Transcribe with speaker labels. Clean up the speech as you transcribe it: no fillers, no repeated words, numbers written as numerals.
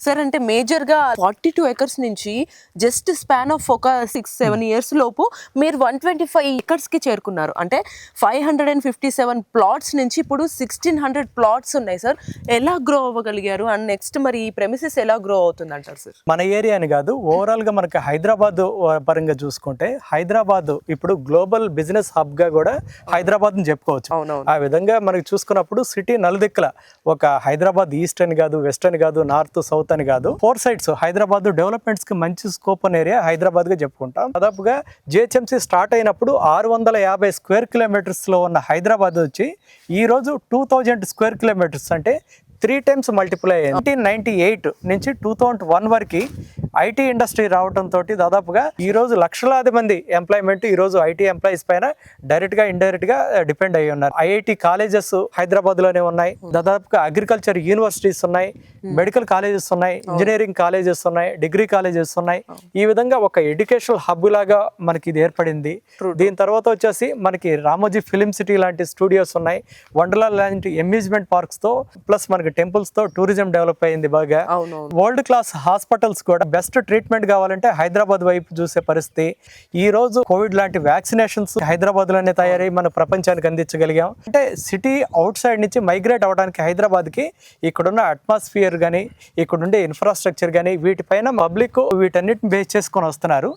Speaker 1: Sir అంటే మేజర్గా 42 acres నుంచి జస్ట్ స్పాన్ ఆఫ్ ఒక 6-7 ఇయర్స్ లోపు మీరు 125 ఎకర్స్కి చేరుకున్నారు. అంటే 557 ప్లాట్స్ నుంచి ఇప్పుడు 1600 ప్లాట్స్ ఉన్నాయి సార్. ఎలా గ్రో అవ్వగలిగారు అండ్ నెక్స్ట్ మరి ఈ ప్రెమిసెస్ ఎలా గ్రో అవుతుంది అంటారు సార్?
Speaker 2: మన ఏరియా అని కాదు, ఓవరాల్గా మనకి హైదరాబాద్ పరంగా చూసుకుంటే హైదరాబాద్ ఇప్పుడు గ్లోబల్ బిజినెస్ హబ్గా కూడా హైదరాబాద్ని చెప్పుకోవచ్చు. ఆ విధంగా మనకి చూసుకున్నప్పుడు సిటీ నలుదిక్కుల ఒక హైదరాబాద్ ఈస్ట్ అని కాదు, వెస్ట్ అని కాదు, నార్త్ సౌత్ అని కాదు, 4 సైడ్స్ హైదరాబాద్ డెవలప్మెంట్స్ కి మంచి స్కోప్ ఉన్న ఏరియా హైదరాబాద్ గా చెప్పుకుంటాం. దాదాపుగా జిహెచ్ఎంసీ స్టార్ట్ అయినప్పుడు 650 స్క్వేర్ కిలోమీటర్స్ లో ఉన్న హైదరాబాద్ వచ్చి ఈ రోజు 2000 స్క్వేర్ కిలోమీటర్స్ అంటే 3 times మల్టిప్లై అయ్యింది. 1998 నుంచి 2001 వరకు ఐటీ ఇండస్ట్రీ రావడంతో దాదాపుగా ఈ రోజు లక్షలాది మంది ఎంప్లాయ్మెంట్ ఈ రోజు ఐటీ ఎంప్లాయీస్ పైన డైరెక్ట్ గా ఇండైరెక్ట్ గా డిపెండ్ అయ్యి ఉన్నారు. ఐఐటి కాలేజెస్ హైదరాబాద్ లోనే ఉన్నాయి, దాదాపుగా అగ్రికల్చర్ యూనివర్సిటీస్ ఉన్నాయి, మెడికల్ కాలేజెస్ ఉన్నాయి, ఇంజనీరింగ్ కాలేజెస్ ఉన్నాయి, డిగ్రీ కాలేజెస్ ఉన్నాయి. ఈ విధంగా ఒక ఎడ్యుకేషనల్ హబ్ లాగా మనకి ఇది ఏర్పడింది. దీని తర్వాత వచ్చేసి మనకి రామోజీ ఫిలిం సిటీ లాంటి స్టూడియోస్ ఉన్నాయి, వండర్లా లాంటి అమ్యూజ్మెంట్ పార్క్స్ తో ప్లస్ మనకి టెంపుల్స్ తో టూరిజం డెవలప్ అయింది బాగా. వరల్డ్ క్లాస్ హాస్పిటల్స్ కూడా బెస్ట్ ట్రీట్మెంట్ కావాలంటే హైదరాబాద్ వైపు చూసే పరిస్థితి. ఈ రోజు కోవిడ్ లాంటి వ్యాక్సినేషన్స్ హైదరాబాద్ లోనే తయారై మన ప్రపంచానికి అందించగలిగాం. అంటే సిటీ అవుట్ సైడ్ నుంచి మైగ్రేట్ అవడానికి హైదరాబాద్ కి ఇక్కడున్న అట్మాస్ఫియర్ కానీ, ఇక్కడుండే ఇన్ఫ్రాస్ట్రక్చర్ కానీ, వీటిపైన పబ్లిక్ వీటన్నిటిని బేస్ చేసుకొని వస్తున్నారు.